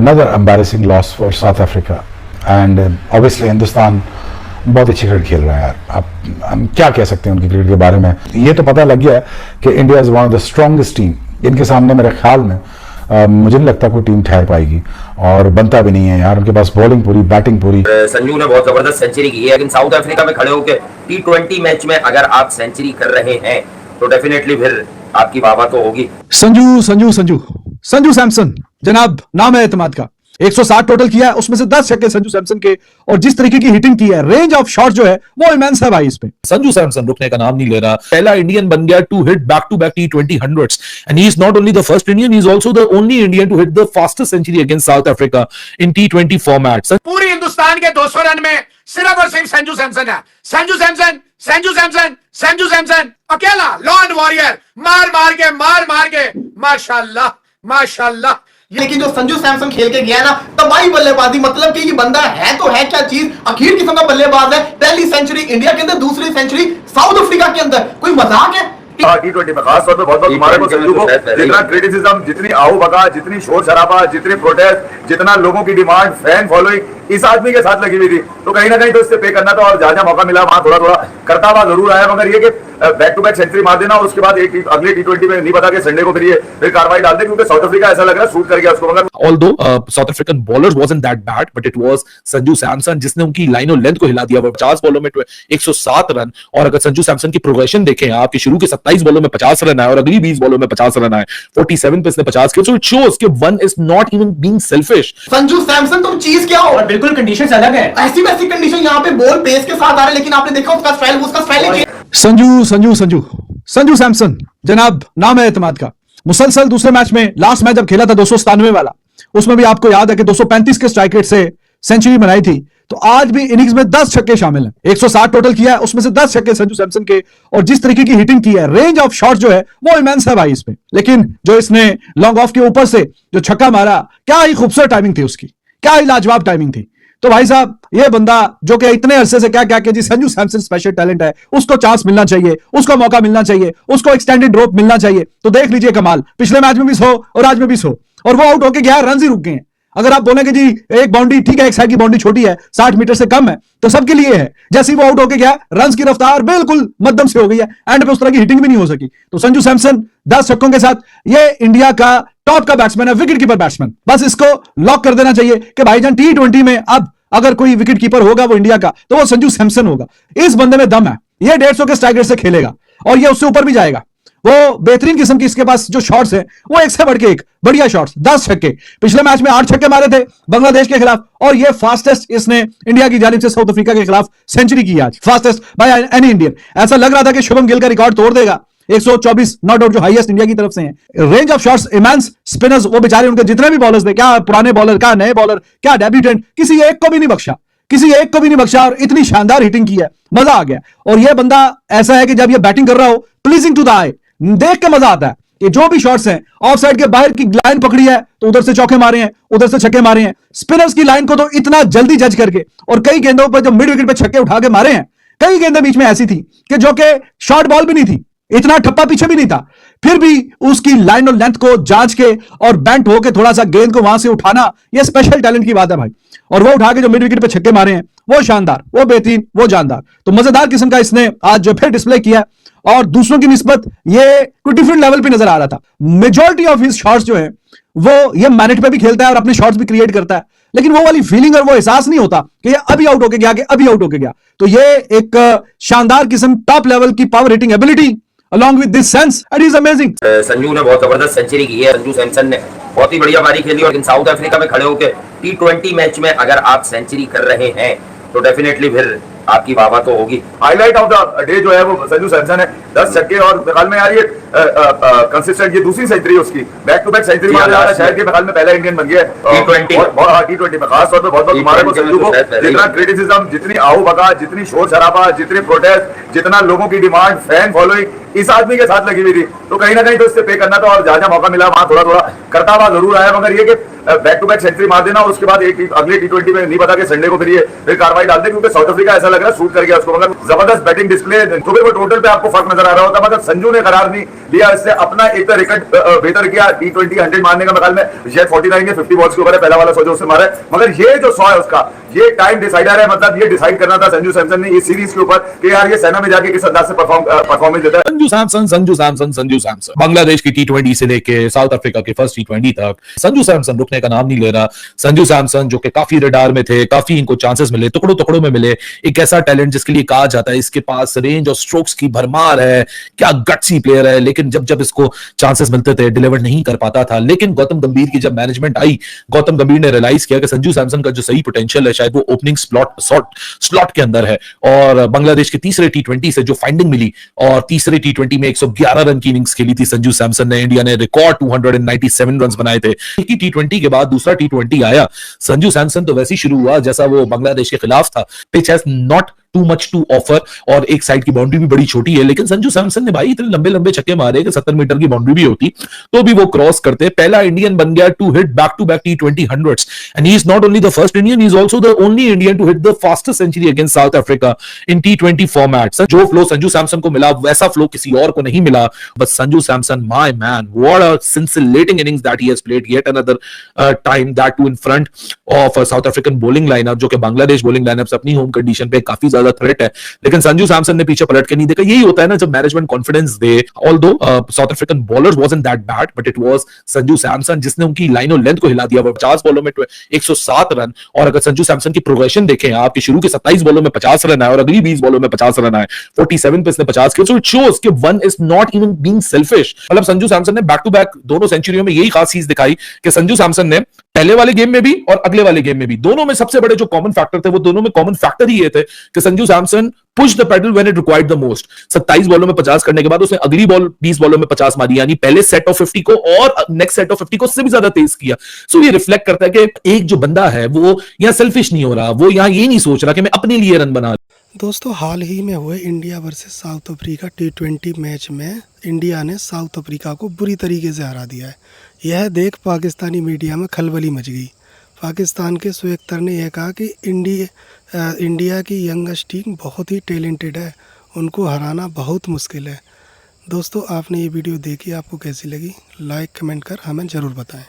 another embarrassing loss for South Africa and obviously Hindustan बहुत अच्छी cricket खेल रहा है यार। आप हम क्या कह सकते हैं उनकी क्रिकेट के बारे में। ये तो पता लग गया है कि India is one of the strongest team. इनके सामने मेरे ख्याल में मुझे नहीं लगता कोई टीम ठहर पाएगी और बनता भी नहीं है यार। उनके पास बॉलिंग पूरी, बैटिंग पूरी। संजू ने बहुत जबरदस्त सेंचुरी की है, लेकिन साउथ अफ्रीका में खड़े होकर T20 मैच में अगर आप सेंचुरी कर रहे हैं तो डेफिनेटली फिर आपकी वाहवाह तो होगी। संजू सैमसन जनाब नाम है एतमाद का। 160 टोटल किया है, उसमें से 10 छक्के संजू सैमसन के। और जिस तरीके की हिटिंग की है, रेंज ऑफ शॉट जो है वो इमेंस है भाई। इसमें संजू सैमसन रुकने का नाम नहीं ले रहा। पहला इंडियन बन गया to hit back to back T20 100s and he is not only the first Indian, he is also the only Indian to hit the fastest century against South Africa in T20 format. पूरी हिंदुस्तान के 200 run में सिर्फ और सिर्फ संजू सैमसन है। संजू सैमसन अकेला lawn warrior, मार के माशाल्लाह। लेकिन जो संजू सैमसन खेल के गया ना, तबाही बल्लेबाजी, मतलब कि ये बंदा है तो है क्या चीज, अखीर किस्म का बल्लेबाज है। पहली सेंचुरी इंडिया के अंदर, दूसरी सेंचुरी साउथ अफ्रीका के अंदर, कोई मजाक है? T20 में खास तौर पे बहुत तुम्हारे को संजू को जितना क्रिटिसिज्म, जितनी आओ बका, जितनी शोर शराबा, जितनी प्रोटेस्ट, जितना लोगों की डिमांड, फैन फॉलोइंग इस आदमी के साथ लगी हुई थी, तो कहीं ना कहीं तो इससे पे करना था। और जहां मौका मिला वहां थोड़ा करता हुआ जरूर आया, मगर ये कि बैक टू बैक सेंचुरी मार देना और उसके बाद एक अगले T20 में नहीं पता कि संडे को फिर कार्रवाई डाल दे, क्योंकि साउथ अफ्रीका ऐसा लग रहा है शूट कर गया उसको। मगर although South African bowlers wasn't that bad, but it was Sanju Samson जिसने उनकी लाइन और लेंथ को हिला दिया। 50 बॉलों में 107 रन। और अगर संजू सैमसन की प्रोग्रेशन देखें आप कि शुरू के 27 बॉलों में 50 रन आए और अगली 20 बॉलों में 50 रन आए, 47 पे इसने 50 किया। So it shows कि one is not even being selfish। Sanju Samson तुम चीज क्या हो? और बिल्कुल कंडीशंस अलग है। ऐसी वैसी कंडीशन यहाँ पे बॉल पेस के साथ आ रहा है, लेकिन आपने देखा उसका स्टाइल संजू सैमसन जनाब नाम है एतमाद का। मुसलसल दूसरे मैच में, लास्ट मैच जब खेला था 297 वाला, उसमें भी आपको याद है कि 235 के स्ट्राइक रेट से सेंचुरी बनाई थी। तो आज भी इनिंग्स में 10 छक्के शामिल हैं। 160 टोटल किया है, उसमें से 10 छक्के संजू सैमसन के। और जिस तरीके की हिटिंग की है, रेंज ऑफ शॉट जो है वो इमेंस है भाई इसमें। लेकिन जो इसने लॉन्ग ऑफ के ऊपर से जो छक्का मारा, क्या ही खूबसूरत टाइमिंग थी उसकी, क्या ही लाजवाब टाइमिंग थी। तो भाई साहब, ये बंदा जो कि इतने अरसे से क्या कि जी संजू सैमसन स्पेशल टैलेंट है, उसको चांस मिलना चाहिए, उसको मौका मिलना चाहिए, उसको एक्सटेंडेड ड्रॉप मिलना चाहिए। तो देख लीजिए कमाल, पिछले मैच में भी 100 और आज में भी 100, और वो आउट होके गया, रन ही रुक गए हैं। अगर आप बोलेंगे जी एक बाउंड्री ठीक है, एक साइड की बाउंड्री छोटी है, 60 मीटर से कम है, तो सबके लिए है। जैसे ही वो आउट होके गया, रन की रफ्तार बिल्कुल मध्यम से हो गई है, एंड पे उस तरह की हिटिंग भी नहीं हो सकी। तो संजू सैमसन 10 छक्कों के साथ ये इंडिया का टॉप का बैट्समैन है, विकेट कीपर बैट्समैन। बस इसको लॉक कर देना चाहिए कि भाईजान T20 में अब अगर कोई विकेट कीपर होगा वो इंडिया का, तो वो संजू सैमसन होगा। इस बंदे में दम है, ये 150 के स्ट्राइक रेट से खेलेगा और ये उससे ऊपर भी जाएगा। वो बेहतरीन किस्म की इसके पास जो शॉट्स हैं, वो एक से बढ़ के एक बढ़िया शॉट्स। 10 छक्के, पिछले मैच में 8 छक्के मारे थे बांग्लादेश के खिलाफ, और ये फास्टेस्ट इसने इंडिया की जानिब से साउथ अफ्रीका के खिलाफ सेंचुरी की आज, फास्टेस्ट बाय एनी इंडियन। ऐसा लग रहा था कि शुभम गिल का रिकॉर्ड तोड़ देगा, 124 नॉट आउट जो हाईएस्ट इंडिया की तरफ से है। Range of shots immense. Spinners वो बेचारे, उनके जितने भी बॉलर्स थे, क्या पुराने बॉलर, क्या नए बॉलर, क्या डेब्यूटेंट, किसी एक को भी नहीं बख्शा, और इतनी शानदार हिटिंग की है, मजा आ गया। और ये बंदा ऐसा है कि जब ये बैटिंग कर रहा हो, प्लीजिंग टू द आई, देख के मजा आता है कि जो भी शॉट्स हैं, ऑफ साइड के बाहर की लाइन पकड़ी है तो उधर से चौके मारे हैं, उधर से छक्के मारे हैं। स्पिनर्स की लाइन को तो इतना जल्दी जज करके, और कई गेंदों पर जब मिड विकेट पे छक्के उठा के मारे हैं, कई गेंदें बीच में ऐसी थी कि जो कि शॉर्ट बॉल भी नहीं थी, इतना ठप्पा पीछे भी नहीं था, फिर भी उसकी लाइन और लेंथ को जांच के और बेंट होके थोड़ा सा गेंद को वहां से उठाना, यह स्पेशल टैलेंट की बात है भाई। और वो उठा के जो मिड विकेट पे छक्के मारे हैं, वो शानदार, वो बेहतरीन, वो जानदार। तो मजेदार किस्म का इसने आज जो फिर डिस्प्ले किया, और दूसरों की निस्बत ये कोई डिफरेंट लेवल पे नजर आ रहा था। मेजॉरिटी ऑफ हिज शॉट्स जो है वो ये मैनेट पे भी खेलता है और अपने शॉट्स भी क्रिएट करता है, लेकिन वो वाली फीलिंग और वो एहसास नहीं होता कि ये अभी आउट होके गया। तो ये एक शानदार किस्म, टॉप लेवल की power hitting ability along with this sense, and he is amazing। Sanju ने बहुत जबरदस्त सेंचुरी की है, संजू सैमसन ने बहुत ही बढ़िया पारी खेली। और साउथ अफ्रीका में खड़े होकर T20 मैच में अगर आप सेंचुरी कर रहे हैं तो डेफिनेटली फिर आपकी वाहवाह तो होगी। हाईलाइट ऑफ द डे जो है वो संजू सैमसन है, 10 छक्के। और ख्याल में यार ये कंसिस्टेंट, ये दूसरी सेंचुरी उसकी, बैक टू बैक सेंचुरी मार रहा है, शायद के ख्याल में पहला इंडियन बन गया T20 में। खास तौर पे बहुत तुम्हारे को संजू को जितना क्रिटिसिज्म, जितनी आओ बका, जितनी शोर शराबा, जितनी प्रोटेस्ट, जितना लोगों की डिमांड, फैन फॉलोइंग इस आदमी के साथ लगी हुई थी, तो कहीं ना कहीं तो इससे पे करना था। और जहां मौका मिला वहां थोड़ा करता हुआ जरूर आया, मगर ये कि बैक टू बैक सेंचुरी मार देना और उसके बाद एक अगले T20 में नहीं पता कि संडे को फिर कार्रवाई डाल दे, क्योंकि साउथ अफ्रीका ऐसा लग रहा है शूट कर गया उसको। मगर जबरदस्त बैटिंग डिस्प्ले, तो फिर वो टोटल पे आपको फर्क नजर आ रहा होता, मगर संजू ने करार नहीं लिया, इससे अपना एक तो रिकॉर्ड बेहतर किया। T20 100 मारने का ख्याल में शायद 49 के 50 बॉल्स के ऊपर है, पहला वाला 100 जो उससे मारा है, मगर ये जो 100 है उसका ये टाइम डिसाइडर है, मतलब ये डिसाइड करना था संजू सैमसन ने इस सीरीज के ऊपर कि यार ये सेना में जाके किस अंदाज से परफॉर्मेंस देता है। संजू सैमसन बांग्लादेश की T20 से लेके साउथ अफ्रीका के फर्स्ट T20 तक संजू सैमसन रुकने का नाम नहीं ले रहा। संजू सैमसन जो कि काफी रडार में थे, काफी इनको चांसेस मिले, टुकड़ों में मिले, एक ऐसा टैलेंट जिसके लिए कहा जाता है इसके पास रेंज और स्ट्रोक्स की भरमार है, क्या गट्सी प्लेयर है, लेकिन जब इसको चांसेस मिलते थे डिलीवर नहीं कर पाता था। लेकिन गौतम गंभीर की जब मैनेजमेंट आई, गौतम गंभीर ने रियलाइज किया कि संजू सैमसन का जो सही पोटेंशियल है शायद वो ओपनिंग स्लॉट के अंदर है, और बांग्लादेश के तीसरे T20 से जो फाइंडिंग मिली, और तीसरे T20 में 111 रन की इनिंग्स खेली थी संजू सैमसन ने, इंडिया ने रिकॉर्ड 297 रन बनाए थे। T20 के बाद दूसरा T20 आया, संजू सैमसन तो वैसे ही शुरू हुआ जैसा वो बांग्लादेश के खिलाफ था, pitch has not too much to offer, और एक साइड की बाउंड्री भी बड़ी छोटी है, लेकिन संजू सैमसन ने भाई इतने लंबे छक्के मारे कि 70 मीटर की बाउंड्री भी होती तो भी वो क्रॉस करते। पहला इंडियन बन गया to hit back to back T20 100s, and he is not only the first Indian, he is also the only Indian to hit the fastest century against South Africa in T20 format. जो flow Sanju Samson को मिला वैसा flow किसी और को नहीं मिला, but Sanju Samson, my man, what a scintillating innings that he has played, yet another time that too in front of south African bowling lineup, जो कि बांग्लादेश बॉलिंग लाइनअप से अपनी होम कंडीशन पे काफी ज्यादा थ्रेट है, लेकिन संजू सैमसन ने पीछे पलट के नहीं देखा। यही होता है ना जब management confidence they. Although south African bowlers wasn't that bad, but it was Sanju Samson जिसने उनकी लाइन और लेंथ को हिला दिया। 50 बॉलों में 107 रन, और अगर संजू सैमसन की प्रोग्रेशन देखें आप, शुरू के 27 बॉलों में 50 रन आए और अगली 20 बॉलों में 50 रन आए, 47 पे इसने 50 किए, सो इट शोज कि one is not even being selfish. मतलब संजू सैमसन ने बैक टू बैक दोनों सेंचुरियों में यही खास चीज दिखाई कि संजू सैमसन ने पहले वाले गेम में भी और अगले वाले गेम में भी, दोनों में सबसे बड़े जो कॉमन फैक्टर थे, वो दोनों में कॉमन फैक्टर ही ये थे कि Sanju Samson push the pedal when it required the most. 27 बॉलों में 50 करने के बाद उसने अगली बॉल 20 बॉलों में 50 मारी, यानी पहले सेट ऑफ 50 को और नेक्स्ट सेट ऑफ 50 को उससे भी ज्यादा तेज किया। सो ये रिफ्लेक्ट करता है कि एक जो बंदा है वो यहां सेल्फिश नहीं हो रहा, वो यहां ये नहीं सोच रहा कि मैं अपने लिए रन बना। दोस्तों, हाल ही में हुए India versus south Africa T20 match में इंडिया ने साउथ अफ्रीका को बुरी तरीके से हरा दिया है। यह देख पाकिस्तानी मीडिया में खलबली मच गई। पाकिस्तान के शोएब अख्तर ने यह कहा कि इंडिया की यंगस्ट टीम बहुत ही टैलेंटेड है, उनको हराना बहुत मुश्किल है। दोस्तों, आपने ये वीडियो देखी, आपको कैसी लगी? लाइक कमेंट कर हमें ज़रूर बताएं।